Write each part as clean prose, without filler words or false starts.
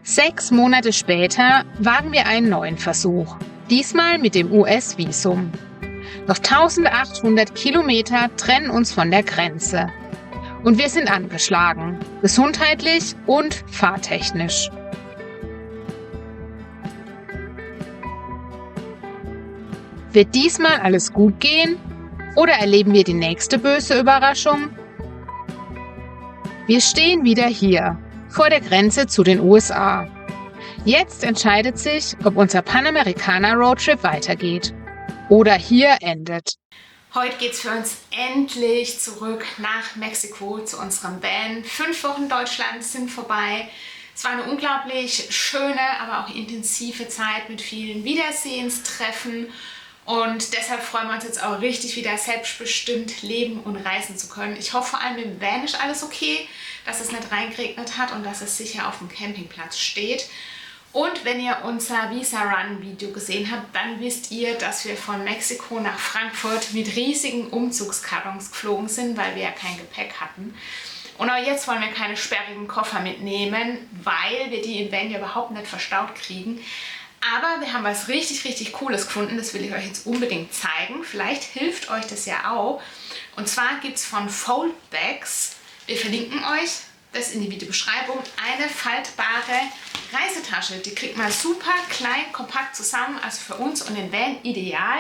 6 Monate später wagen wir einen neuen Versuch, diesmal mit dem US-Visum. Noch 1800 Kilometer trennen uns von der Grenze. Und wir sind angeschlagen, gesundheitlich und fahrtechnisch. Wird diesmal alles gut gehen oder erleben wir die nächste böse Überraschung? Wir stehen wieder hier, vor der Grenze zu den USA. Jetzt entscheidet sich, ob unser Panamericana-Roadtrip weitergeht oder hier endet. Heute geht es für uns endlich zurück nach Mexiko zu unserem Van. 5 Wochen Deutschland sind vorbei. Es war eine unglaublich schöne, aber auch intensive Zeit mit vielen Wiedersehenstreffen. Und deshalb freuen wir uns jetzt auch richtig wieder selbstbestimmt leben und reisen zu können. Ich hoffe vor allem im Van ist alles okay, dass es nicht reingeregnet hat und dass es sicher auf dem Campingplatz steht. Und wenn ihr unser Visa Run Video gesehen habt, dann wisst ihr, dass wir von Mexiko nach Frankfurt mit riesigen Umzugskartons geflogen sind, weil wir ja kein Gepäck hatten. Und auch jetzt wollen wir keine sperrigen Koffer mitnehmen, weil wir die im Van ja überhaupt nicht verstaut kriegen. Aber wir haben was richtig, richtig Cooles gefunden, das will ich euch jetzt unbedingt zeigen. Vielleicht hilft euch das ja auch. Und zwar gibt es von Foldbags, wir verlinken euch das in die Videobeschreibung, eine faltbare Reisetasche. Die kriegt man super klein, kompakt zusammen, also für uns und den Van ideal.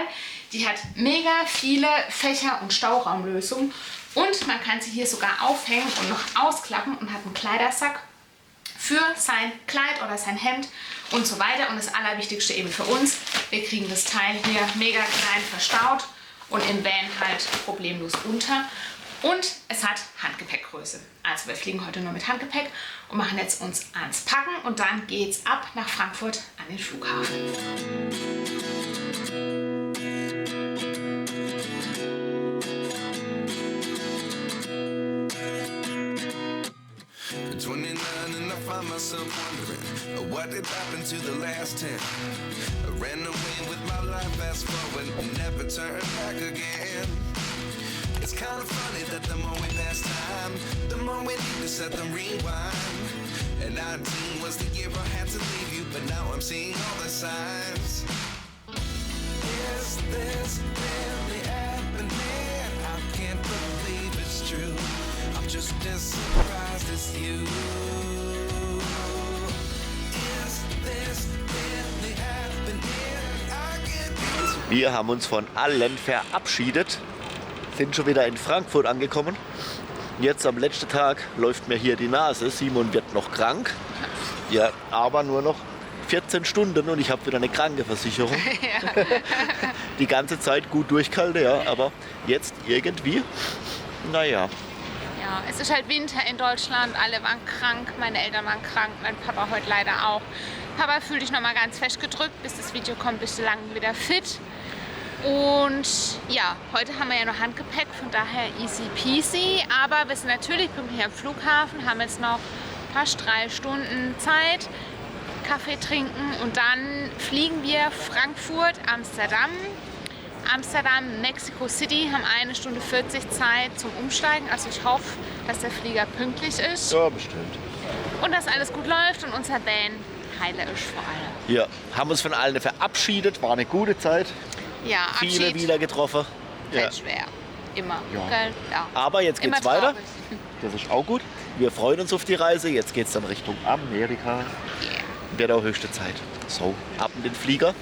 Die hat mega viele Fächer- und Stauraumlösungen und man kann sie hier sogar aufhängen und noch ausklappen und hat einen Kleidersack für sein Kleid oder sein Hemd und so weiter. Und das Allerwichtigste eben für uns, wir kriegen das Teil hier mega klein verstaut und im Van halt problemlos unter. Und es hat Handgepäckgröße. Also wir fliegen heute nur mit Handgepäck und machen jetzt uns ans Packen und dann geht's ab nach Frankfurt an den Flughafen. Myself wondering what did happen to the last 10. I ran away with my life, fast forward, never turn back again. It's kind of funny that the more we pass time, the more we need to set them rewind. And 19 was the year I had to leave you, but now I'm seeing all the signs. Is this really happening? I can't believe it's true. I'm just as surprised as you. Wir haben uns von allen verabschiedet, sind schon wieder in Frankfurt angekommen. Jetzt am letzten Tag läuft mir hier die Nase. Simon wird noch krank. Ja, aber nur noch 14 Stunden und ich habe wieder eine Krankenversicherung. Ja. Die ganze Zeit gut durchgehalten, ja, aber jetzt irgendwie, naja. Ja, es ist halt Winter in Deutschland, alle waren krank, meine Eltern waren krank, mein Papa heute leider auch. Papa, fühl dich nochmal ganz fest gedrückt, bis das Video kommt, bist du lang wieder fit. Und ja, heute haben wir ja noch Handgepäck, von daher easy peasy. Aber wir sind natürlich pünktlich am Flughafen, haben jetzt noch fast 3 Stunden Zeit, Kaffee trinken und dann fliegen wir Frankfurt, Amsterdam. Amsterdam, Mexico City haben 1 Stunde 40 Zeit zum Umsteigen. Also ich hoffe, dass der Flieger pünktlich ist. Ja, bestimmt. Und dass alles gut läuft und unser Van heile ist vor allem. Ja, haben uns von allen verabschiedet, war eine gute Zeit. Ja, Abschied. Viele wieder getroffen. Fällt schwer. Immer. Ja. Gell? Ja. Aber jetzt geht's Immer weiter. traurig. Das ist auch gut. Wir freuen uns auf die Reise. Jetzt geht's dann Richtung Amerika. Yeah. Wird auch höchste Zeit. So, ab in den Flieger.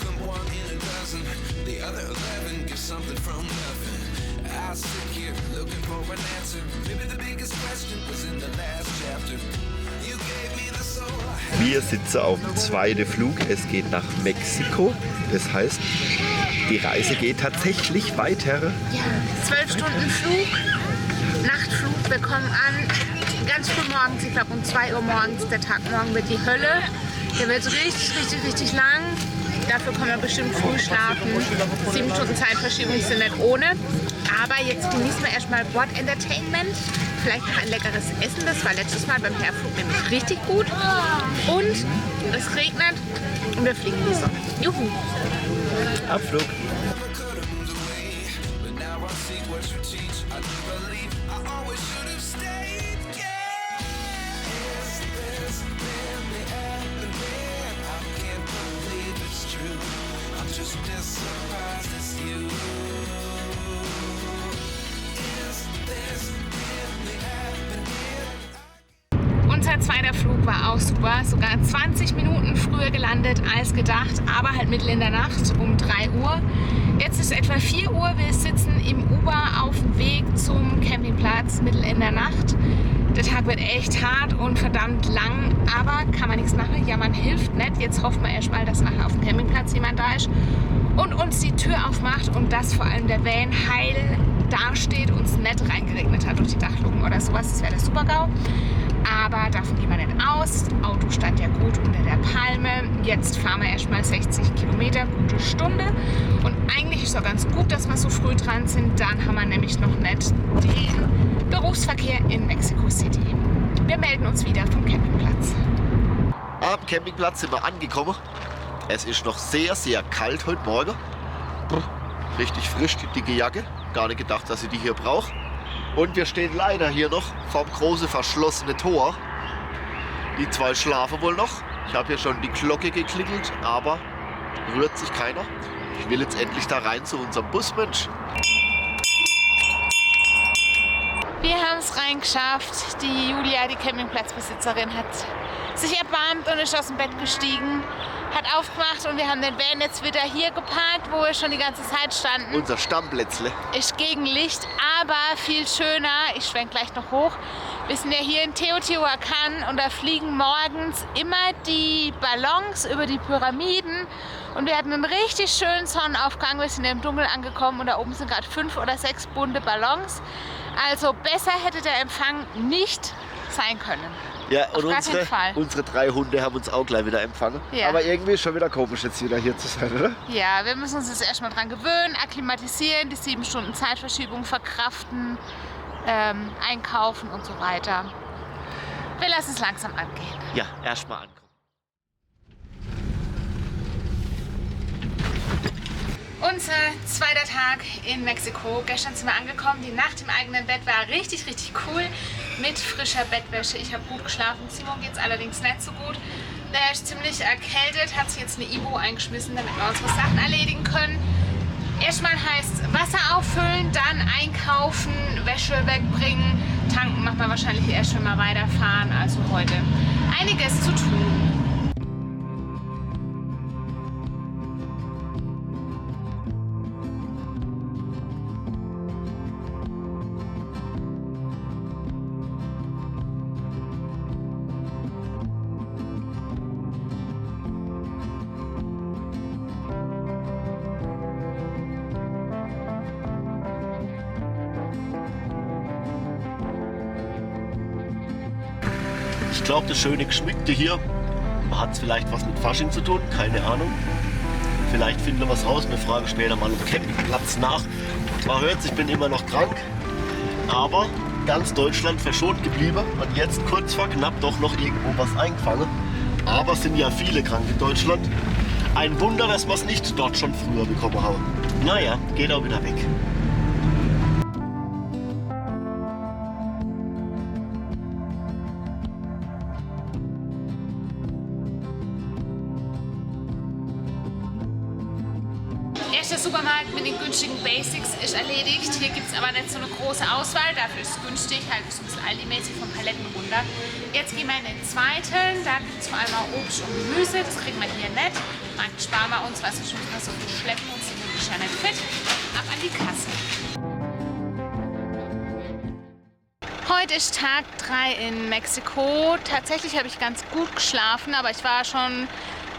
Come one in a dozen, the other 11 give something from nothing. I sit here looking for an answer. Maybe the biggest question was in the last chapter. You gave me the soul I had. Wir sitzen auf dem zweiten Flug. Es geht nach Mexiko. Das heißt, die Reise geht tatsächlich weiter. Ja, 12 Stunden Flug, Nachtflug. Wir kommen an ganz früh morgens, ich glaube um 2 Uhr morgens. Der Tag morgen wird die Hölle. Der wird richtig lang. Dafür können wir bestimmt früh schlafen. 7 Stunden Zeitverschiebung sind nicht ohne. Aber jetzt genießen wir erstmal Bord Entertainment. vielleicht noch ein leckeres Essen. Das war letztes Mal beim Herflug nämlich richtig gut. Und es regnet und wir fliegen in die Sonne. Juhu! Abflug. Unser zweiter Flug war auch super, sogar 20 Minuten früher gelandet als gedacht, aber halt mitten in der Nacht um 3 Uhr. Jetzt ist etwa 4 Uhr, wir sitzen im Uber auf dem Weg zum Campingplatz mitten in der Nacht. Der Tag wird echt hart und verdammt lang, aber kann man nichts machen, ja man hilft nicht. Jetzt hoffen wir erstmal, dass nachher auf dem Campingplatz jemand da ist und uns die Tür aufmacht und dass vor allem der Van heil dasteht und es nicht reingeregnet hat durch die Dachluken oder sowas, das wäre der Super-GAU. Aber davon gehen wir nicht aus. Das Auto stand ja gut unter der Palme. Jetzt fahren wir erstmal 60 Kilometer, gute Stunde. Und eigentlich ist es auch ganz gut, dass wir so früh dran sind. Dann haben wir nämlich noch nicht den Berufsverkehr in Mexico City. Wir melden uns wieder vom Campingplatz. Am Campingplatz sind wir angekommen. Es ist noch sehr, sehr kalt heute Morgen. Richtig frisch, die dicke Jacke. Gar nicht gedacht, dass ich die hier brauche. Und wir stehen leider hier noch vorm großen verschlossenen Tor. Die zwei schlafen wohl noch. Ich habe hier schon die Glocke geklingelt, aber rührt sich keiner. Ich will jetzt endlich da rein zu unserem Busmensch. Wir haben es reingeschafft. Die Julia, die Campingplatzbesitzerin, hat sich erbarmt und ist aus dem Bett gestiegen, hat aufgemacht und wir haben den Van jetzt wieder hier geparkt, wo wir schon die ganze Zeit standen. Unser Stammplätzle. Ist gegen Licht, aber viel schöner. Ich schwenke gleich noch hoch. Wir sind ja hier in Teotihuacan und da fliegen morgens immer die Ballons über die Pyramiden. Und wir hatten einen richtig schönen Sonnenaufgang. Wir sind im Dunkeln angekommen und da oben sind gerade 5 oder 6 bunte Ballons. Also besser hätte der Empfang nicht sein können. Ja, und Auf gar keinen Fall. unsere 3 Hunde haben uns auch gleich wieder empfangen. Ja. Aber irgendwie ist schon wieder komisch, jetzt wieder hier zu sein, oder? Ja, wir müssen uns jetzt erstmal dran gewöhnen, akklimatisieren, die 7 Stunden Zeitverschiebung verkraften, einkaufen und so weiter. Wir lassen es langsam angehen. Ja, erstmal ankommen. Unser zweiter Tag in Mexiko. Gestern sind wir angekommen. Die Nacht im eigenen Bett war richtig, richtig cool. Mit frischer Bettwäsche. Ich habe gut geschlafen. Simon geht es allerdings nicht so gut. Der ist ziemlich erkältet, hat sich jetzt eine Ibu eingeschmissen, damit wir unsere Sachen erledigen können. Erstmal heißt Wasser auffüllen, dann einkaufen, Wäsche wegbringen. Tanken macht man wahrscheinlich erst, wenn wir weiterfahren. Also heute einiges zu tun. Ich glaube, das schöne Geschmückte hier hat es vielleicht was mit Fasching zu tun, keine Ahnung. Vielleicht finden wir was raus, wir fragen später mal im Campingplatz nach. Man hört, ich bin immer noch krank, aber ganz Deutschland verschont geblieben und jetzt kurz vor knapp doch noch irgendwo was eingefangen. Aber es sind ja viele krank in Deutschland. Ein Wunder, dass wir es nicht dort schon früher bekommen haben. Naja, geht auch wieder weg. Der Supermarkt mit den günstigen Basics ist erledigt. Hier gibt es aber nicht so eine große Auswahl, dafür ist es günstig, halt so ein bisschen Aldi-mäßig vom Paletten runter. Jetzt gehen wir in den zweiten, da gibt es vor allem auch Obst und Gemüse, das kriegen wir hier nicht. Dann sparen wir uns, was wir schon mal so viel schleppen und sind nämlich ja nicht fit. Ab an die Kasse. Heute ist Tag 3 in Mexiko. Tatsächlich habe ich ganz gut geschlafen, aber ich war schon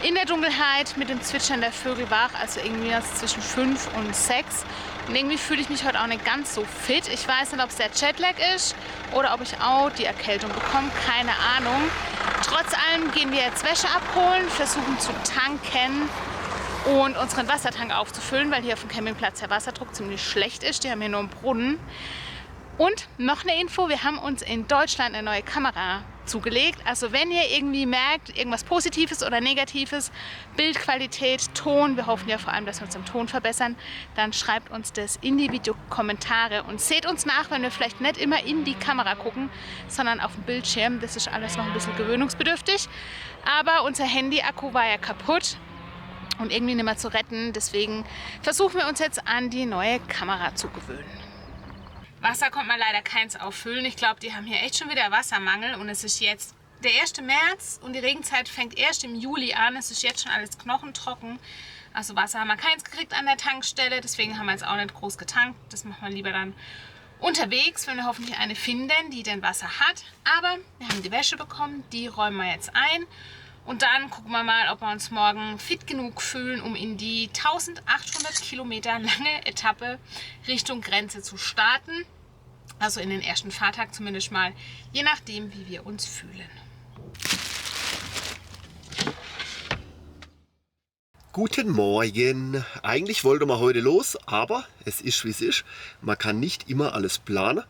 in der Dunkelheit mit dem Zwitschern der Vögel wach, also irgendwie zwischen 5 und 6. Und irgendwie fühle ich mich heute auch nicht ganz so fit. Ich weiß nicht, ob es der Jetlag ist oder ob ich auch die Erkältung bekomme, keine Ahnung. Trotz allem gehen wir jetzt Wäsche abholen, versuchen zu tanken und unseren Wassertank aufzufüllen, weil hier auf dem Campingplatz der Wasserdruck ziemlich schlecht ist. Die haben hier nur einen Brunnen. Und noch eine Info, wir haben uns in Deutschland eine neue Kamera zugelegt. Also wenn ihr irgendwie merkt, irgendwas Positives oder Negatives, Bildqualität, Ton, wir hoffen ja vor allem, dass wir uns im Ton verbessern, dann schreibt uns das in die Videokommentare und seht uns nach, wenn wir vielleicht nicht immer in die Kamera gucken, sondern auf dem Bildschirm. Das ist alles noch ein bisschen gewöhnungsbedürftig. Aber unser Handy-Akku war ja kaputt und irgendwie nicht mehr zu retten. Deswegen versuchen wir uns jetzt an die neue Kamera zu gewöhnen. Wasser konnte man leider keins auffüllen. Ich glaube, die haben hier echt schon wieder Wassermangel und es ist jetzt der 1. März und die Regenzeit fängt erst im Juli an. Es ist jetzt schon alles knochentrocken. Also Wasser haben wir keins gekriegt an der Tankstelle, deswegen haben wir jetzt auch nicht groß getankt. Das machen wir lieber dann unterwegs, wenn wir hoffentlich eine finden, die denn Wasser hat. Aber wir haben die Wäsche bekommen, die räumen wir jetzt ein. Und dann gucken wir mal, ob wir uns morgen fit genug fühlen, um in die 1800 Kilometer lange Etappe Richtung Grenze zu starten. Also in den ersten Fahrtag zumindest mal, je nachdem, wie wir uns fühlen. Guten Morgen. Eigentlich wollte man heute los, aber es ist wie es ist. Man kann nicht immer alles planen.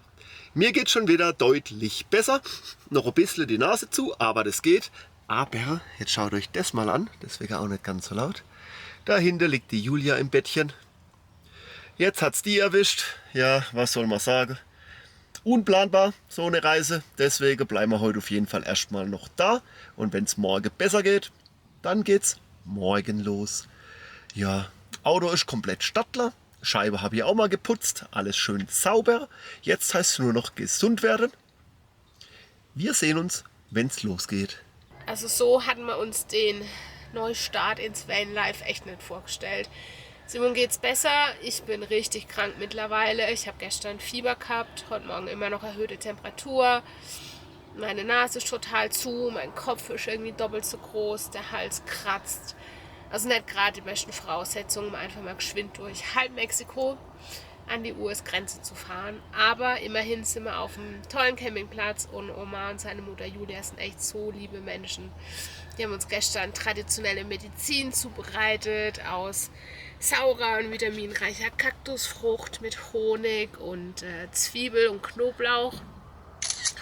Mir geht schon wieder deutlich besser. Noch ein bisschen die Nase zu, aber das geht. Aber, jetzt schaut euch das mal an, deswegen auch nicht ganz so laut. Dahinter liegt die Julia im Bettchen. Jetzt hat's die erwischt. Ja, was soll man sagen? Unplanbar, so eine Reise. Deswegen bleiben wir heute auf jeden Fall erstmal noch da. Und wenn es morgen besser geht, dann geht's morgen los. Ja, Auto ist komplett Stattler. Scheibe habe ich auch mal geputzt. Alles schön sauber. Jetzt heißt es nur noch gesund werden. Wir sehen uns, wenn es losgeht. Also so hatten wir uns den Neustart ins Vanlife echt nicht vorgestellt. Simon geht's besser, ich bin richtig krank mittlerweile. Ich habe gestern Fieber gehabt, heute Morgen immer noch erhöhte Temperatur. Meine Nase ist total zu, mein Kopf ist irgendwie doppelt so groß, der Hals kratzt. Also nicht gerade die besten Voraussetzungen, um einfach mal geschwind durch halb Mexiko an die US-Grenze zu fahren. Aber immerhin sind wir auf einem tollen Campingplatz und Oma und seine Mutter Julia sind echt so liebe Menschen. Die haben uns gestern traditionelle Medizin zubereitet aus saurer und vitaminreicher Kaktusfrucht mit Honig und Zwiebel und Knoblauch.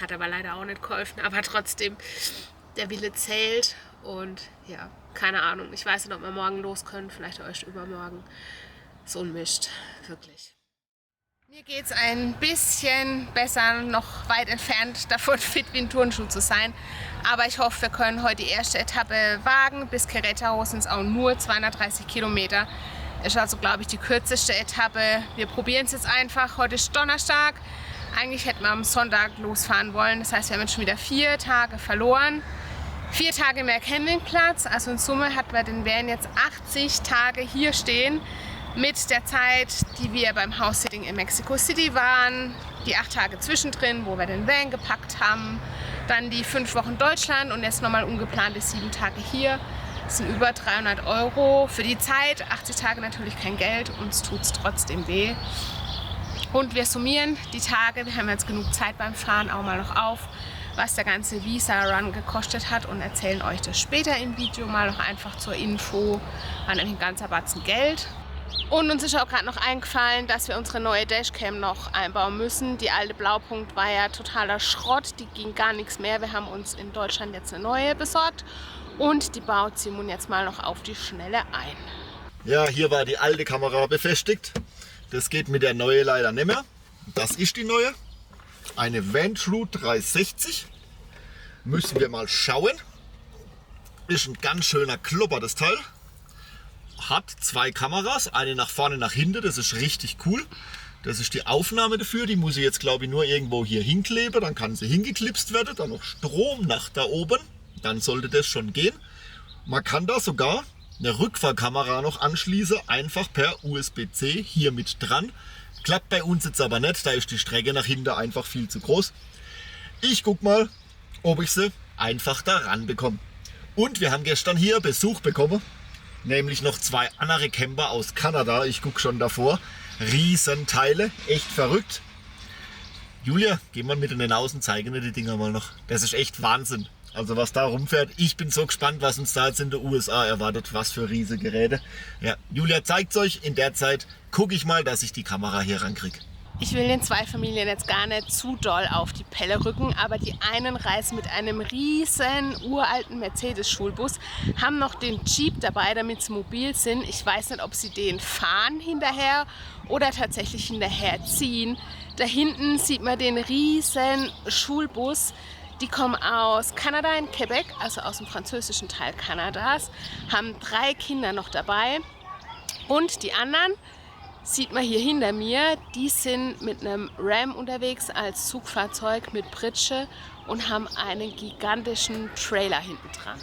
Hat aber leider auch nicht geholfen, aber trotzdem, der Wille zählt und ja, keine Ahnung. Ich weiß nicht, ob wir morgen los können, vielleicht erst übermorgen. So ein Mist, wirklich. Mir geht es ein bisschen besser, noch weit entfernt davon fit wie ein Turnschuh zu sein. Aber ich hoffe, wir können heute die erste Etappe wagen. Bis Querétaro sind es auch nur 230 Kilometer. Ist also, glaube ich, die kürzeste Etappe. Wir probieren es jetzt einfach. Heute ist Donnerstag. Eigentlich hätten wir am Sonntag losfahren wollen. Das heißt, wir haben jetzt schon wieder 4 Tage verloren. 4 Tage mehr Campingplatz. Also in Summe hatten wir den Van jetzt 80 Tage hier stehen. Mit der Zeit, die wir beim House-Sitting in Mexico City waren, die 8 Tage zwischendrin, wo wir den Van gepackt haben, dann die 5 Wochen Deutschland und jetzt nochmal ungeplante 7 Tage hier. Das sind über 300 €. Für die Zeit, 80 Tage natürlich kein Geld, uns tut es trotzdem weh. Und wir summieren die Tage, wir haben jetzt genug Zeit beim Fahren, auch mal noch auf, was der ganze Visa-Run gekostet hat und erzählen euch das später im Video mal noch einfach zur Info. War nämlich ein ganzer Batzen Geld. Und uns ist auch gerade noch eingefallen, dass wir unsere neue Dashcam noch einbauen müssen. Die alte Blaupunkt war ja totaler Schrott, die ging gar nichts mehr. Wir haben uns in Deutschland jetzt eine neue besorgt und die baut Simon jetzt mal noch auf die Schnelle ein. Ja, hier war die alte Kamera befestigt. Das geht mit der neuen leider nicht mehr. Das ist die neue. Eine Vantrue 360. Müssen wir mal schauen. Ist ein ganz schöner Klopper, das Teil. Hat 2 Kameras, eine nach vorne, nach hinten, das ist richtig cool. Das ist die Aufnahme dafür, die muss ich jetzt glaube ich nur irgendwo hier hinkleben, dann kann sie hingeklipst werden, dann noch Strom nach da oben, dann sollte das schon gehen. Man kann da sogar eine Rückfahrkamera noch anschließen, einfach per USB-C hier mit dran. Klappt bei uns jetzt aber nicht, da ist die Strecke nach hinten einfach viel zu groß. Ich guck mal, ob ich sie einfach da ran bekomme. Und wir haben gestern hier Besuch bekommen. Nämlich noch 2 andere Camper aus Kanada. Ich gucke schon davor. Riesenteile. Echt verrückt. Julia, geh mal mit in den Haus und zeige mir die Dinger mal noch. Das ist echt Wahnsinn. Also was da rumfährt. Ich bin so gespannt, was uns da jetzt in den USA erwartet. Was für riesige Geräte. Ja, Julia zeigt es euch. In der Zeit gucke ich mal, dass ich die Kamera hier rankriege. Ich will den zwei Familien jetzt gar nicht zu doll auf die Pelle rücken, aber die einen reisen mit einem riesen uralten Mercedes-Schulbus, haben noch den Jeep dabei, damit sie mobil sind. Ich weiß nicht, ob sie den fahren hinterher oder tatsächlich hinterher ziehen. Da hinten sieht man den riesen Schulbus. Die kommen aus Kanada in Quebec, also aus dem französischen Teil Kanadas, haben 3 Kinder noch dabei und die anderen sieht man hier hinter mir, die sind mit einem Ram unterwegs als Zugfahrzeug mit Pritsche und haben einen gigantischen Trailer hinten dran.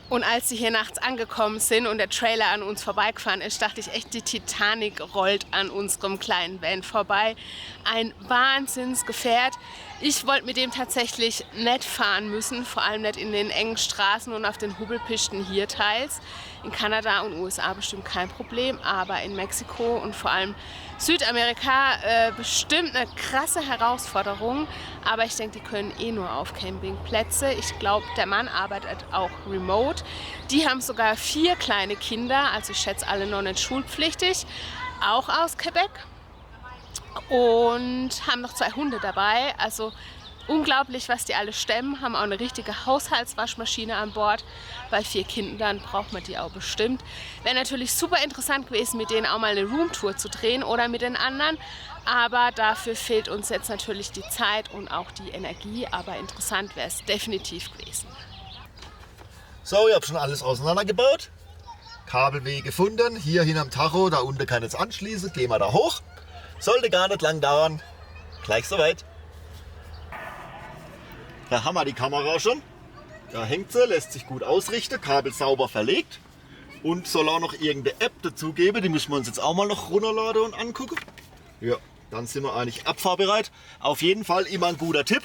Und als sie hier nachts angekommen sind und der Trailer an uns vorbeigefahren ist, dachte ich echt, die Titanic rollt an unserem kleinen Van vorbei. Ein Wahnsinnsgefährt. Ich wollte mit dem tatsächlich nicht fahren müssen, vor allem nicht in den engen Straßen und auf den Hubbelpisten hier teils. In Kanada und USA bestimmt kein Problem, aber in Mexiko und vor allem Südamerika bestimmt eine krasse Herausforderung. Aber ich denke, die können eh nur auf Campingplätze. Ich glaube, der Mann arbeitet auch remote. Die haben sogar 4 kleine Kinder, also ich schätze alle noch nicht schulpflichtig, auch aus Quebec. Und haben noch 2 Hunde dabei, also unglaublich, was die alle stemmen, haben auch eine richtige Haushaltswaschmaschine an Bord. Bei 4 Kindern braucht man die auch bestimmt. Wäre natürlich super interessant gewesen, mit denen auch mal eine Roomtour zu drehen oder mit den anderen. Aber dafür fehlt uns jetzt natürlich die Zeit und auch die Energie. Aber interessant wäre es definitiv gewesen. So, ich habe schon alles auseinandergebaut. Kabelweg gefunden. Hier hin am Tacho, da unten kann es anschließen. Gehen wir da hoch. Sollte gar nicht lang dauern. Gleich soweit. Da haben wir die Kamera schon. Da hängt sie, lässt sich gut ausrichten, Kabel sauber verlegt. Und soll auch noch irgendeine App dazugeben, die müssen wir uns jetzt auch mal noch runterladen und angucken. Ja, dann sind wir eigentlich abfahrbereit. Auf jeden Fall immer ein guter Tipp.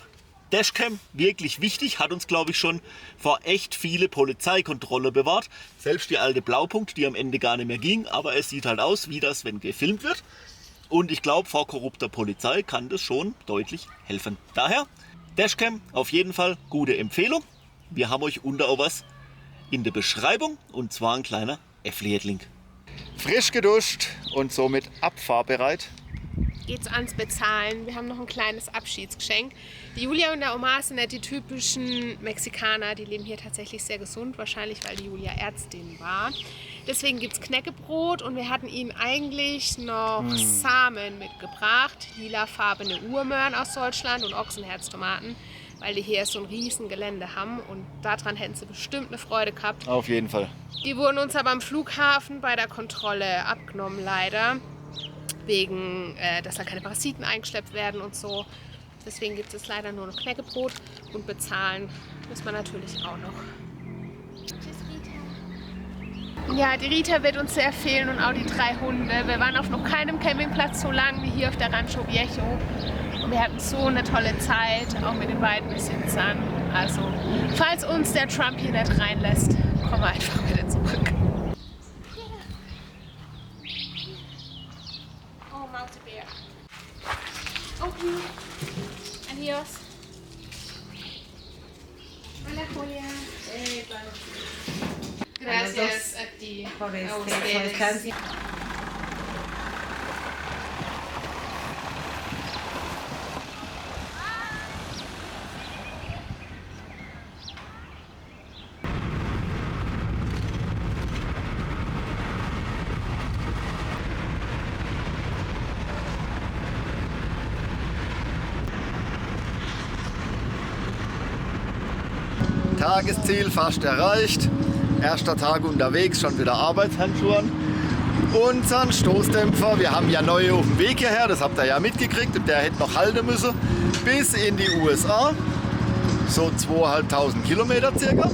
Dashcam, wirklich wichtig, hat uns glaube ich schon vor echt viele Polizeikontrolle bewahrt. Selbst die alte Blaupunkt, die am Ende gar nicht mehr ging, aber es sieht halt aus wie das, wenn gefilmt wird. Und ich glaube, vor korrupter Polizei kann das schon deutlich helfen. Daher Dashcam, auf jeden Fall gute Empfehlung. Wir haben euch unten auch was in der Beschreibung und zwar ein kleiner Affiliate-Link. Frisch geduscht und somit abfahrbereit. Geht's ans Bezahlen. Wir haben noch ein kleines Abschiedsgeschenk. Die Julia und der Omar sind nicht die typischen Mexikaner, die leben hier tatsächlich sehr gesund, wahrscheinlich weil die Julia Ärztin war. Deswegen gibt es Knäckebrot und wir hatten ihnen eigentlich noch Samen mitgebracht, lilafarbene Urmöhren aus Deutschland und Ochsenherztomaten, weil die hier so ein riesen Gelände haben und daran hätten sie bestimmt eine Freude gehabt. Auf jeden Fall. Die wurden uns aber am Flughafen bei der Kontrolle abgenommen leider, wegen, dass da keine Parasiten eingeschleppt werden und so. Deswegen gibt es leider nur noch Knäckebrot und bezahlen muss man natürlich auch noch. Tschüss, Rita. Ja, die Rita wird uns sehr fehlen und auch die 3 Hunde. Wir waren auf noch keinem Campingplatz so lang wie hier auf der Rancho Viejo. Und wir hatten so eine tolle Zeit, auch mit den beiden Besitzern. Also, falls uns der Trump hier nicht reinlässt, kommen wir einfach wieder zurück. Oh, Mausebär. Okay. Adiós. Hola, Julia. Gracias a ti. A ustedes. Tagesziel fast erreicht. Erster Tag unterwegs, schon wieder Arbeitshandschuhe an. Unseren Stoßdämpfer, wir haben ja neue auf dem Weg hierher, das habt ihr ja mitgekriegt und der hätte noch halten müssen, bis in die USA. So 2.500 Kilometer circa.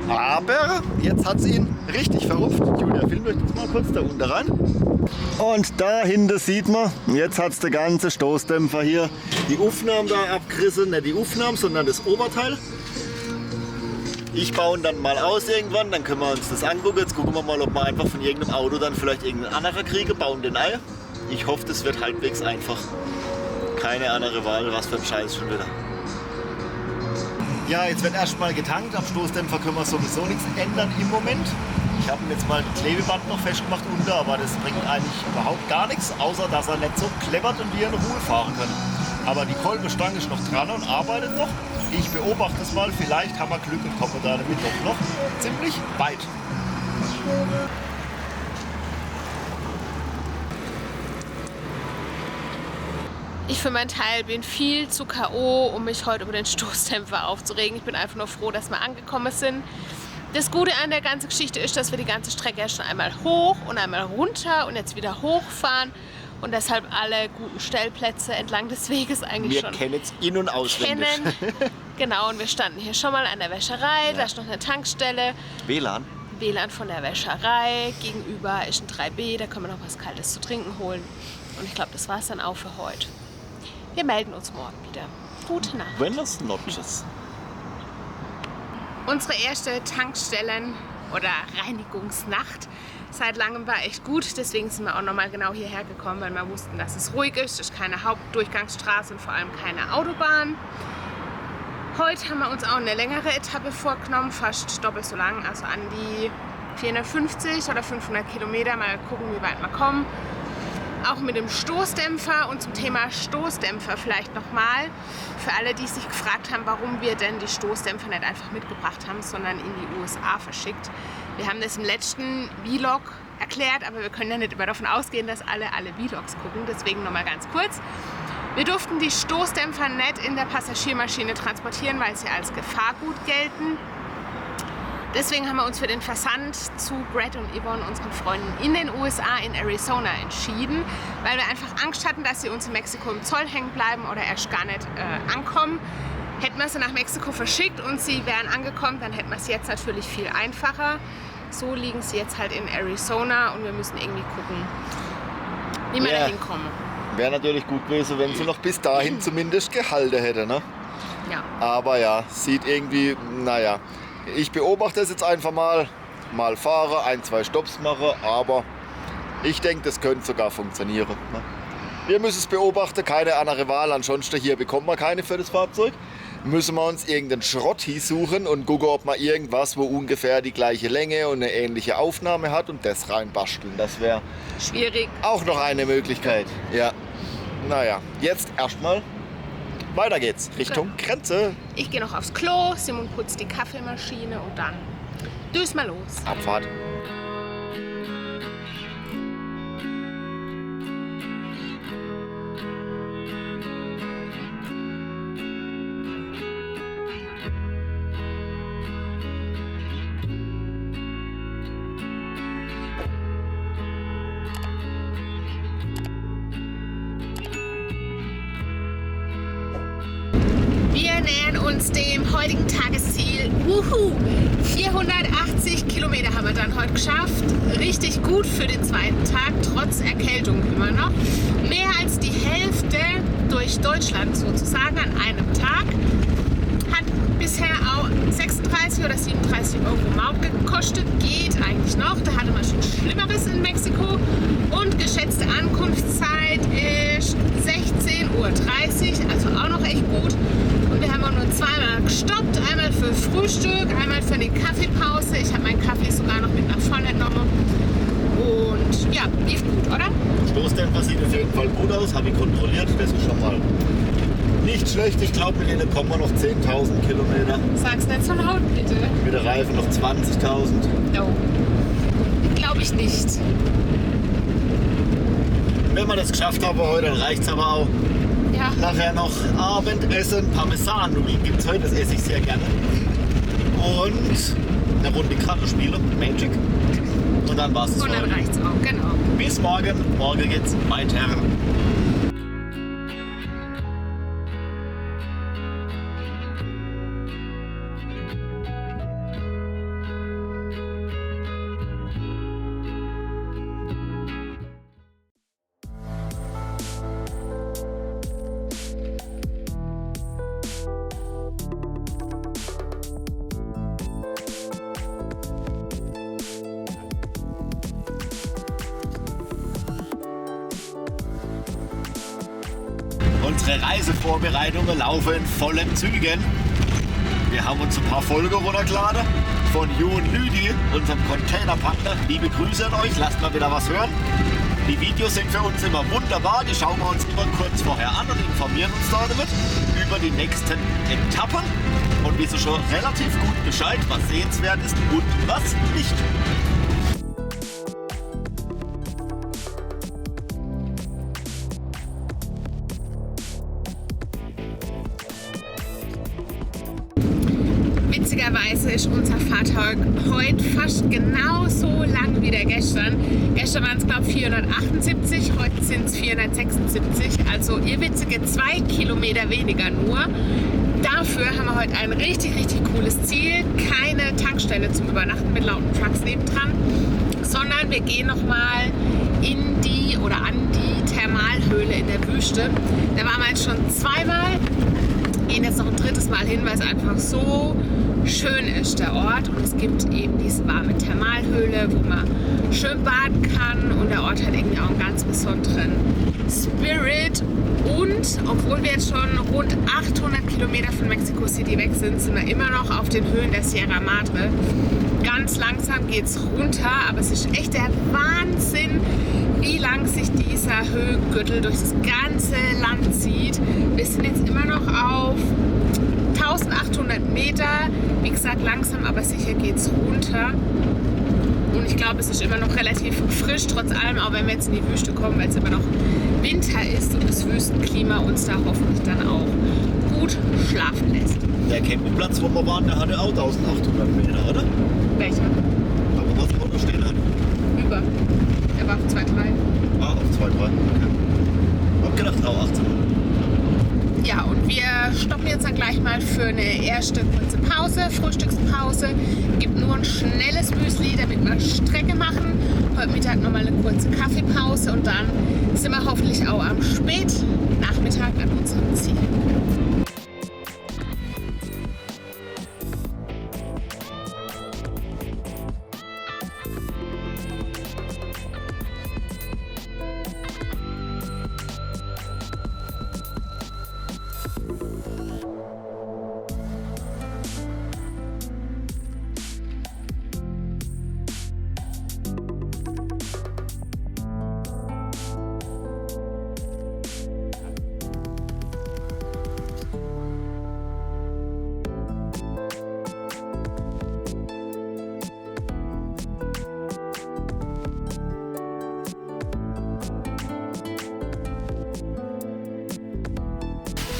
Aber jetzt hat es ihn richtig verrupft. Julia, film euch das mal kurz da unten rein. Und dahinter sieht man, jetzt hat es der ganze Stoßdämpfer hier die Aufnahmen da abgerissen. Nicht die Aufnahmen, sondern das Oberteil. Ich baue ihn dann mal aus irgendwann, dann können wir uns das angucken. Jetzt gucken wir mal, ob wir einfach von irgendeinem Auto dann vielleicht irgendeinen anderen kriegen, bauen den ein. Ich hoffe, das wird halbwegs einfach. Keine andere Wahl, was für ein Scheiß schon wieder. Ja, jetzt wird erstmal getankt. Am Stoßdämpfer können wir sowieso nichts ändern im Moment. Ich habe ihm jetzt mal ein Klebeband noch festgemacht unter, aber das bringt eigentlich überhaupt gar nichts, außer dass er nicht so kleppert und wir in Ruhe fahren können. Aber die Kolbenstange ist noch dran und arbeitet noch. Ich beobachte es mal, vielleicht haben wir Glück und kommen da damit doch noch ziemlich weit. Ich für meinen Teil bin viel zu K.O., um mich heute über den Stoßdämpfer aufzuregen. Ich bin einfach nur froh, dass wir angekommen sind. Das Gute an der ganzen Geschichte ist, dass wir die ganze Strecke ja schon einmal hoch und einmal runter und jetzt wieder hochfahren und deshalb alle guten Stellplätze entlang des Weges eigentlich Wir schon kennen es in- und auswendig. Genau, und wir standen hier schon mal an der Wäscherei, da ist noch eine Tankstelle. WLAN? WLAN von der Wäscherei, gegenüber ist ein 3B, da können wir noch was Kaltes zu trinken holen. Und ich glaube, das war es dann auch für heute. Wir melden uns morgen wieder. Gute Nacht. Buenas noches. Unsere erste Tankstellen- oder Reinigungsnacht seit langem war echt gut. Deswegen sind wir auch nochmal genau hierher gekommen, weil wir wussten, dass es ruhig ist. Es ist keine Hauptdurchgangsstraße und vor allem keine Autobahn. Heute haben wir uns auch eine längere Etappe vorgenommen, fast doppelt so lang, also an die 450 oder 500 Kilometer. Mal gucken, wie weit wir kommen. Auch mit dem Stoßdämpfer. Und zum Thema Stoßdämpfer vielleicht nochmal. Für alle, die sich gefragt haben, warum wir denn die Stoßdämpfer nicht einfach mitgebracht haben, sondern in die USA verschickt. Wir haben das im letzten Vlog erklärt, aber wir können ja nicht immer davon ausgehen, dass alle Vlogs gucken. Deswegen nochmal ganz kurz. Wir durften die Stoßdämpfer nicht in der Passagiermaschine transportieren, weil sie als Gefahrgut gelten. Deswegen haben wir uns für den Versand zu Brett und Yvonne, unseren Freunden in den USA, in Arizona, entschieden, weil wir einfach Angst hatten, dass sie uns in Mexiko im Zoll hängen bleiben oder erst gar nicht ankommen. Hätten wir sie nach Mexiko verschickt und sie wären angekommen, dann hätten wir es jetzt natürlich viel einfacher. So liegen sie jetzt halt in Arizona und wir müssen irgendwie gucken, wie wir da hinkommen. Wäre natürlich gut gewesen, wenn sie noch bis dahin zumindest gehalten hätte, ne? Ja. Aber ja, sieht irgendwie, naja. Ich beobachte es jetzt einfach mal fahre, 1, 2 Stopps mache, aber ich denke, das könnte sogar funktionieren. Ne? Wir müssen es beobachten, keine andere Wahl, ansonsten hier bekommen wir keine für das Fahrzeug. Müssen wir uns irgendeinen Schrott hier suchen und gucken, ob man irgendwas, wo ungefähr die gleiche Länge und eine ähnliche Aufnahme hat und das reinbasteln. Das wäre Schwierig. auch noch eine Möglichkeit. Ja, naja, jetzt erstmal weiter geht's, Richtung Grenze. Ich gehe noch aufs Klo, Simon putzt die Kaffeemaschine und dann düst mal los. Abfahrt. Wir nähern uns dem heutigen Tagesziel. 480 Kilometer haben wir dann heute geschafft. Richtig gut für den zweiten Tag, trotz Erkältung immer noch. Mehr als die Hälfte durch Deutschland sozusagen an einem Tag. Hat bisher auch 36 oder 37 Euro Maut gekostet. Geht eigentlich noch. Da hatte man schon Schlimmeres in Mexiko. Und geschätzte Ankunftszeit ist 16:30 Uhr. Also auch noch echt gut. Und wir haben auch nur zweimal gestoppt. Einmal für Frühstück, einmal für die Kaffeepause. Ich habe meinen Kaffee sogar noch mit nach vorne genommen. Und ja, lief gut, oder? Stoßdämpfer sieht auf jeden Fall gut aus, habe ich kontrolliert. Das ist schon mal nicht schlecht. Ich glaube, mit denen kommen wir noch 10.000 Kilometer. Sag's nicht so laut, bitte. Mit der Reifen noch 20.000. No. Glaube ich nicht. Wenn wir das geschafft haben heute, dann reicht es aber auch. Ja. Nachher noch Abendessen, Parmesan-Nudeln gibt es heute, das esse ich sehr gerne. Und eine Runde Karte spielen, Magic. Und dann war's es. Und dann reicht's auch, genau. Bis morgen. Morgen geht's weiter. Unsere Reisevorbereitungen laufen in vollen Zügen. Wir haben uns ein paar Folgen runtergeladen von Ju und Lüdi, unserem Containerpartner. Liebe Grüße an euch, lasst mal wieder was hören. Die Videos sind für uns immer wunderbar, die schauen wir uns immer kurz vorher an und informieren uns da damit über die nächsten Etappen und wissen schon relativ gut Bescheid, was sehenswert ist und was nicht. Witzigerweise ist unser Fahrtag heute fast genauso lang wie der gestern. Gestern waren es, glaube ich, 478, heute sind es 476. Also irrwitzige 2 Kilometer weniger nur. Dafür haben wir heute ein richtig, richtig cooles Ziel. Keine Tankstelle zum Übernachten mit lauten Trucks nebendran, sondern wir gehen nochmal in die oder an die Thermalhöhle in der Wüste. Da waren wir jetzt schon zweimal. Gehen jetzt noch ein drittes Mal hin, weil es einfach so schön ist, der Ort. Und es gibt eben diese warme Thermalhöhle, wo man schön baden kann. Und der Ort hat irgendwie auch einen ganz besonderen Spirit. Und obwohl wir jetzt schon rund 800 Kilometer von Mexico City weg sind, sind wir immer noch auf den Höhen der Sierra Madre. Ganz langsam geht es runter, aber es ist echt der Wahnsinn, wie lang sich dieser Höhengürtel durch das ganze Land zieht. Wir sind jetzt immer noch auf 1800 Meter. Wie gesagt, langsam aber sicher geht es runter. Und ich glaube, es ist immer noch relativ frisch, trotz allem, auch wenn wir jetzt in die Wüste kommen, weil es immer noch Winter ist und das Wüstenklima uns da hoffentlich dann auch gut schlafen lässt. Der Campingplatz, wo wir waren, der hatte auch 1800 Meter, oder? Welcher? Aber was vorne stehen hat. Über. Er war auf 2,3. Ah, auf 2,3. Okay. Hab gedacht, auch 1800. Ja, und wir stoppen jetzt dann gleich mal für eine erste kurze Pause, Frühstückspause. Gibt nur ein schnelles Müsli, damit wir Strecke machen. Heute Mittag nochmal eine kurze Kaffeepause und dann sind wir hoffentlich auch am Spätnachmittag an unserem Ziel.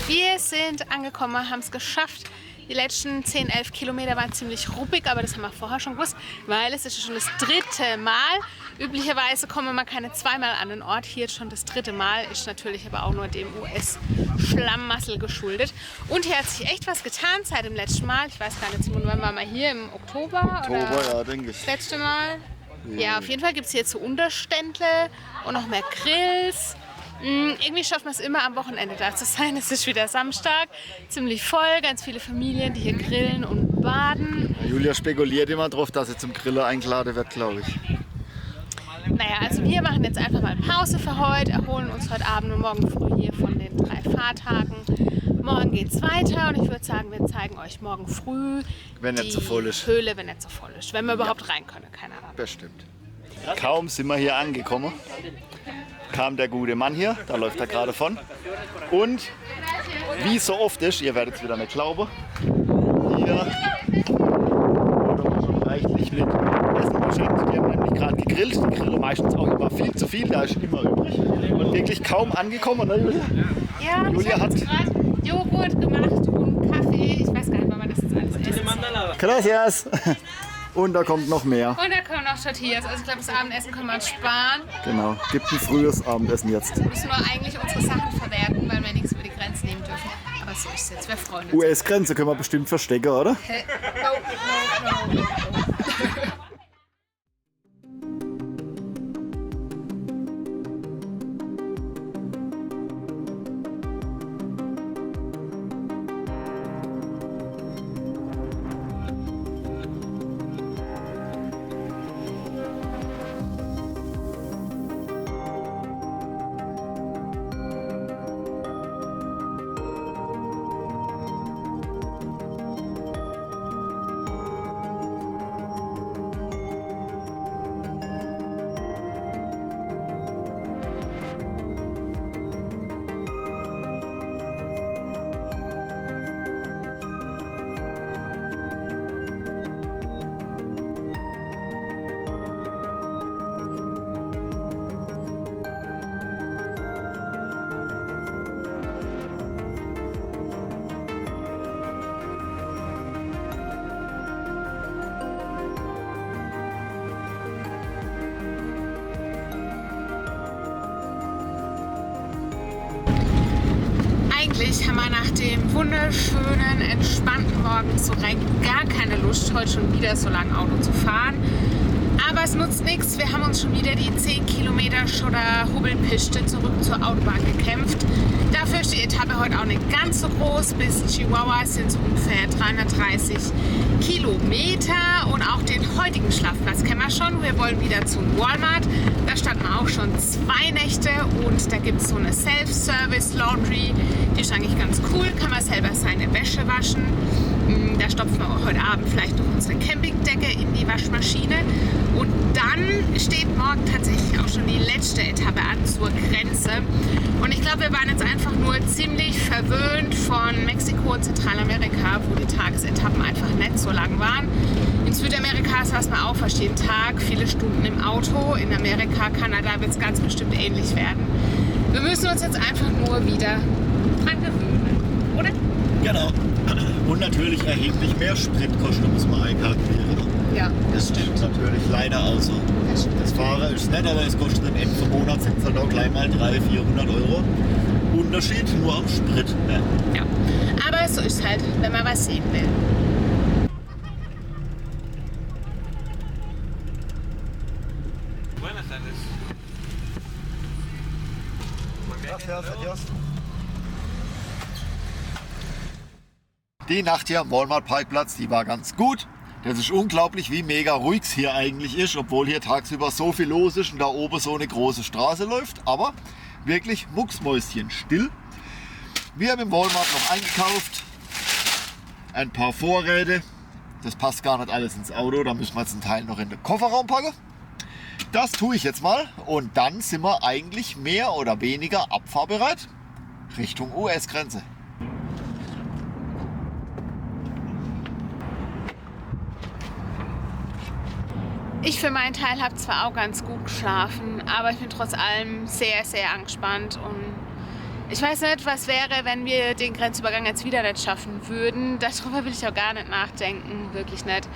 Wir sind angekommen, haben es geschafft. Die letzten 10, 11 Kilometer waren ziemlich ruppig, aber das haben wir vorher schon gewusst, weil es ist schon das 3. Mal. Üblicherweise kommen wir keine 2-mal an den Ort. Hier schon das 3. Mal, ist natürlich aber auch nur dem US-Schlammmassel geschuldet. Und hier hat sich echt was getan seit dem letzten Mal. Ich weiß gar nicht, Simon, wann waren wir hier? Im Oktober? Oder ja, denke ich. das letzte Mal? Ja, auf jeden Fall gibt es hier so Unterständle und noch mehr Grills. Irgendwie schafft man es immer am Wochenende da zu sein. Es ist wieder Samstag, ziemlich voll, ganz viele Familien, die hier grillen und baden. Julia spekuliert immer drauf, dass sie zum Grillen eingeladen wird, glaube ich. Naja, also wir machen jetzt einfach mal Pause für heute, erholen uns heute Abend und morgen früh hier von den 3 Fahrtagen. Morgen geht's weiter und ich würde sagen, wir zeigen euch morgen früh Wenn nicht die so voll ist. Höhle, wenn nicht so voll ist. Wenn wir überhaupt rein können, keine Ahnung. Bestimmt. Kaum sind wir hier angekommen, kam der gute Mann hier, da läuft er gerade von. Und wie so oft ist, ihr werdet es wieder nicht glauben, hier wurde uns schon reichlich mit Essen beschenkt. Die haben nämlich gerade gegrillt, die grillen meistens auch immer viel zu viel, da ist immer übrig. Und wirklich kaum angekommen, oder Julia? Ja, Julia ich habe hat- gerade Joghurt gemacht und Kaffee. Ich weiß gar nicht, wann man das jetzt alles essen soll. Gracias! Und da kommt noch mehr. Und da kommen noch Tortillas. Also ich glaube, das Abendessen können wir uns sparen. Genau, gibt ein frühes Abendessen jetzt. Wir müssen nur eigentlich unsere Sachen verwerten, weil wir nichts über die Grenze nehmen dürfen. Aber so ist es jetzt. Wir freuen uns. US-Grenze können wir bestimmt verstecken, oder? No. eigentlich haben wir nach dem wunderschönen, entspannten Morgen so rein gar keine Lust, heute schon wieder so lange Auto zu fahren. Aber es nutzt nichts, wir haben uns schon wieder die 10 Kilometer Schotter-Hubbelpiste zurück zur Autobahn gekämpft. Dafür ist die Etappe heute auch nicht ganz so groß. Bis Chihuahua sind es ungefähr 330 Kilometer. Und auch den heutigen Schlafplatz kennen wir schon. Wir wollen wieder zum Walmart. Da standen wir auch schon 2 Nächte und da gibt es so eine Self-Service-Laundry. Die ist eigentlich ganz cool, kann man selber seine Wäsche waschen. Da stopfen wir auch heute Abend vielleicht noch unsere Campingdecke in die Waschmaschine. Und dann steht morgen tatsächlich auch schon die letzte Etappe an zur Grenze. Und ich glaube, wir waren jetzt einfach nur ziemlich verwöhnt von Mexiko und Zentralamerika, wo die Tagesetappen einfach nicht so lang waren. In Südamerika saß man auch fast jeden Tag, viele Stunden im Auto. In Amerika, Kanada wird es ganz bestimmt ähnlich werden. Wir müssen uns jetzt einfach nur wieder dran gewöhnen, oder? Genau. Und natürlich erheblich mehr Spritkosten muss man einkalkulieren. Ja, Das stimmt natürlich leider auch so. Das Fahren ist nett, aber es kostet am Ende vom Monat sind es halt auch gleich mal 300-400 Euro. Unterschied nur am Sprit. Ja. Ja. Aber so ist halt, wenn man was sehen will. Buenas tardes. Die Nacht hier am Walmart-Parkplatz, die war ganz gut. Das ist unglaublich, wie mega ruhig es hier eigentlich ist, obwohl hier tagsüber so viel los ist und da oben so eine große Straße läuft. Aber wirklich mucksmäuschen still. Wir haben im Walmart noch eingekauft. Ein paar Vorräte. Das passt gar nicht alles ins Auto, da müssen wir jetzt einen Teil noch in den Kofferraum packen. Das tue ich jetzt mal und dann sind wir eigentlich mehr oder weniger abfahrbereit Richtung US-Grenze. Ich für meinen Teil habe zwar auch ganz gut geschlafen, aber ich bin trotz allem sehr, sehr angespannt und ich weiß nicht, was wäre, wenn wir den Grenzübergang jetzt wieder nicht schaffen würden. Darüber will ich auch gar nicht nachdenken, wirklich nicht.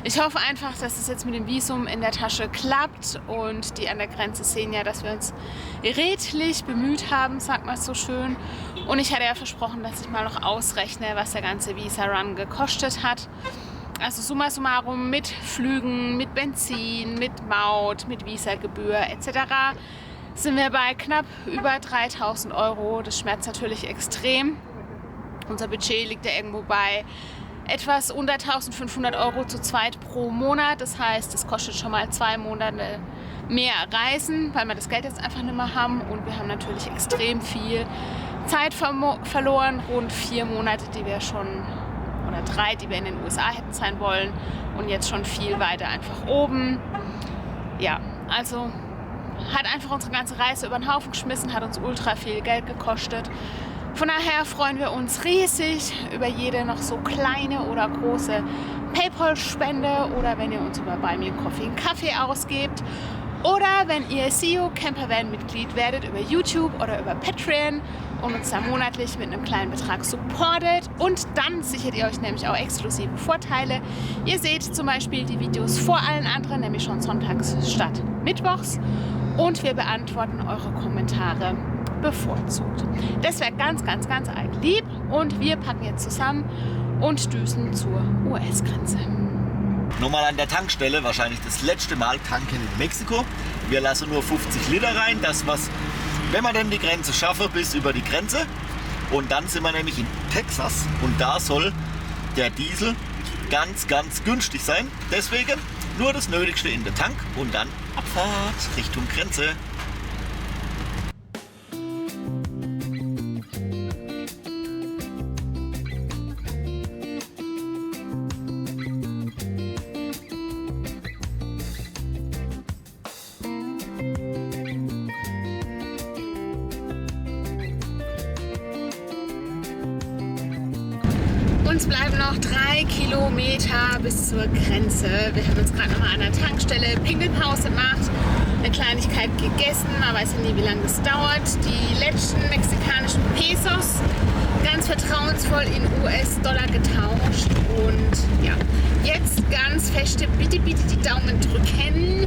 Ich hoffe einfach, dass es jetzt mit dem Visum in der Tasche klappt und die an der Grenze sehen ja, dass wir uns redlich bemüht haben, sagt man es so schön. Und ich hatte ja versprochen, dass ich mal noch ausrechne, was der ganze Visa-Run gekostet hat. Also summa summarum mit Flügen, mit Benzin, mit Maut, mit Visagebühr etc. sind wir bei knapp über 3.000 Euro. Das schmerzt natürlich extrem. Unser Budget liegt ja irgendwo bei etwas unter 1.500 Euro zu zweit pro Monat. Das heißt, es kostet schon mal 2 Monate mehr Reisen, weil wir das Geld jetzt einfach nicht mehr haben. Und wir haben natürlich extrem viel Zeit verloren. Rund 4 Monate, die wir schon, oder 3, die wir in den USA hätten sein wollen. Und jetzt schon viel weiter einfach oben. Ja, also hat einfach unsere ganze Reise über den Haufen geschmissen, hat uns ultra viel Geld gekostet. Von daher freuen wir uns riesig über jede noch so kleine oder große PayPal-Spende oder wenn ihr uns über Buy Me a Coffee einen Kaffee ausgebt oder wenn ihr CEO Campervan Mitglied werdet über YouTube oder über Patreon und uns da monatlich mit einem kleinen Betrag supportet und dann sichert ihr euch nämlich auch exklusive Vorteile. Ihr seht zum Beispiel die Videos vor allen anderen, nämlich schon sonntags statt mittwochs. Und wir beantworten eure Kommentare bevorzugt. Das wäre ganz, ganz, ganz arg lieb. Und wir packen jetzt zusammen und düsen zur US-Grenze. Nochmal an der Tankstelle, wahrscheinlich das letzte Mal tanken in Mexiko. Wir lassen nur 50 Liter rein. Das was, wenn wir dann die Grenze schaffen, bis über die Grenze. Und dann sind wir nämlich in Texas. Und da soll der Diesel ganz, ganz günstig sein. Deswegen nur das Nötigste in den Tank und dann Abfahrt Richtung Grenze. Uns bleiben noch 3 Kilometer bis zur Grenze. Wir haben uns gerade noch mal an der Tankstelle Pinkelpause gemacht eine Kleinigkeit gegessen. Man weiß ja nie, wie lange das dauert. Die letzten mexikanischen Pesos ganz vertrauensvoll in US-Dollar getauscht. Und ja, jetzt ganz feste bitte die Daumen drücken,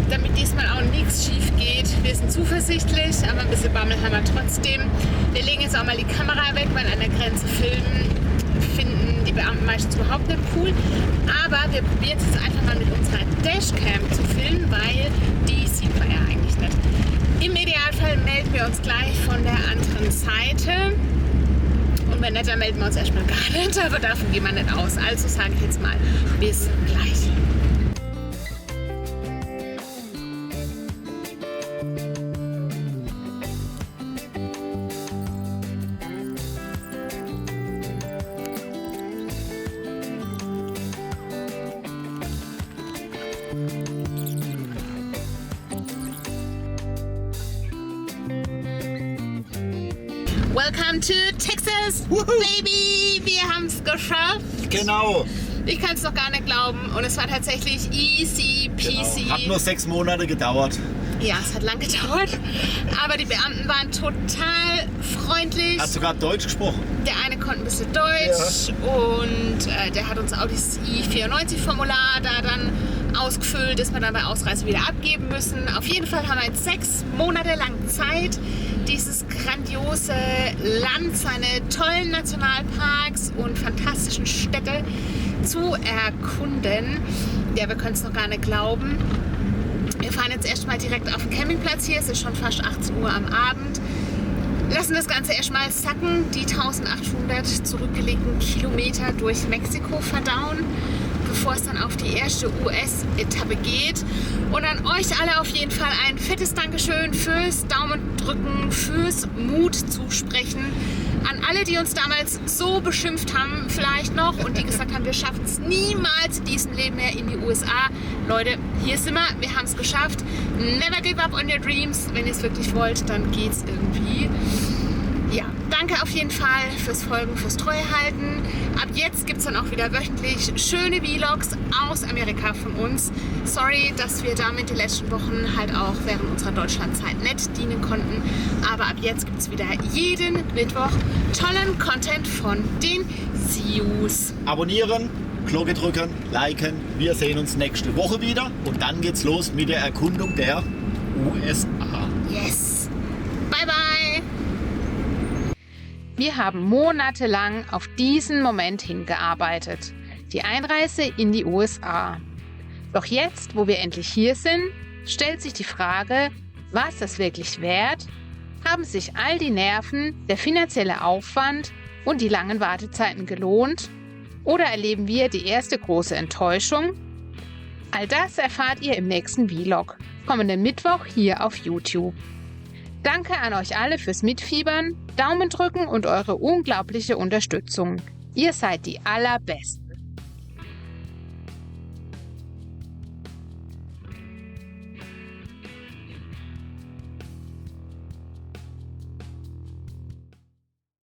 damit diesmal auch nichts schief geht. Wir sind zuversichtlich, aber ein bisschen Bammel haben wir trotzdem. Wir legen jetzt auch mal die Kamera weg, weil an der Grenze filmen finden die Beamten meistens überhaupt nicht cool. Aber wir probieren es jetzt einfach mal mit unserer Dashcam zu filmen, weil die sieht man ja eigentlich nicht. Im Idealfall melden wir uns gleich von der anderen Seite. Und wenn nicht, dann melden wir uns erstmal gar nicht, aber davon gehen wir nicht aus. Also sage ich jetzt mal, bis gleich. Welcome to Texas, baby! Wir haben es geschafft. Genau. Ich kann es noch gar nicht glauben. Und es war tatsächlich easy peasy. Genau. Hat nur 6 Monate gedauert. Ja, es hat lang gedauert. Aber die Beamten waren total freundlich. Hat sogar Deutsch gesprochen. Der eine konnte ein bisschen Deutsch und der hat uns auch dieses I-94-Formular da dann ausgefüllt, das wir dann bei Ausreise wieder abgeben müssen. Auf jeden Fall haben wir jetzt 6 Monate lang Zeit, dieses grandiose Land, seine tollen Nationalparks und fantastischen Städte zu erkunden. Ja, wir können es noch gar nicht glauben. Wir fahren jetzt erstmal direkt auf den Campingplatz hier. Es ist schon fast 18 Uhr am Abend. Lassen das Ganze erstmal sacken, die 1800 zurückgelegten Kilometer durch Mexiko verdauen, bevor es dann auf die erste US-Etappe geht. Und an euch alle auf jeden Fall ein fettes Dankeschön fürs Daumendrücken, fürs Mut zusprechen. An alle, die uns damals so beschimpft haben, vielleicht noch, und die gesagt haben, wir schaffen es niemals in diesem Leben mehr in die USA. Leute, hier sind wir haben es geschafft. Never give up on your dreams. Wenn ihr es wirklich wollt, dann geht's irgendwie. Ja, danke auf jeden Fall fürs Folgen, fürs Treuehalten. Ab jetzt gibt es dann auch wieder wöchentlich schöne Vlogs aus Amerika von uns. Sorry, dass wir damit die letzten Wochen halt auch während unserer Deutschlandzeit nicht dienen konnten. Aber ab jetzt gibt es wieder jeden Mittwoch tollen Content von den Sius. Abonnieren, Glocke drücken, liken. Wir sehen uns nächste Woche wieder. Und dann geht's los mit der Erkundung der USA. Yes. Bye, bye. Wir haben monatelang auf diesen Moment hingearbeitet, die Einreise in die USA. Doch jetzt, wo wir endlich hier sind, stellt sich die Frage, war es das wirklich wert? Haben sich all die Nerven, der finanzielle Aufwand und die langen Wartezeiten gelohnt? Oder erleben wir die erste große Enttäuschung? All das erfahrt ihr im nächsten Vlog, kommenden Mittwoch hier auf YouTube. Danke an euch alle fürs Mitfiebern, Daumen drücken und eure unglaubliche Unterstützung. Ihr seid die Allerbesten.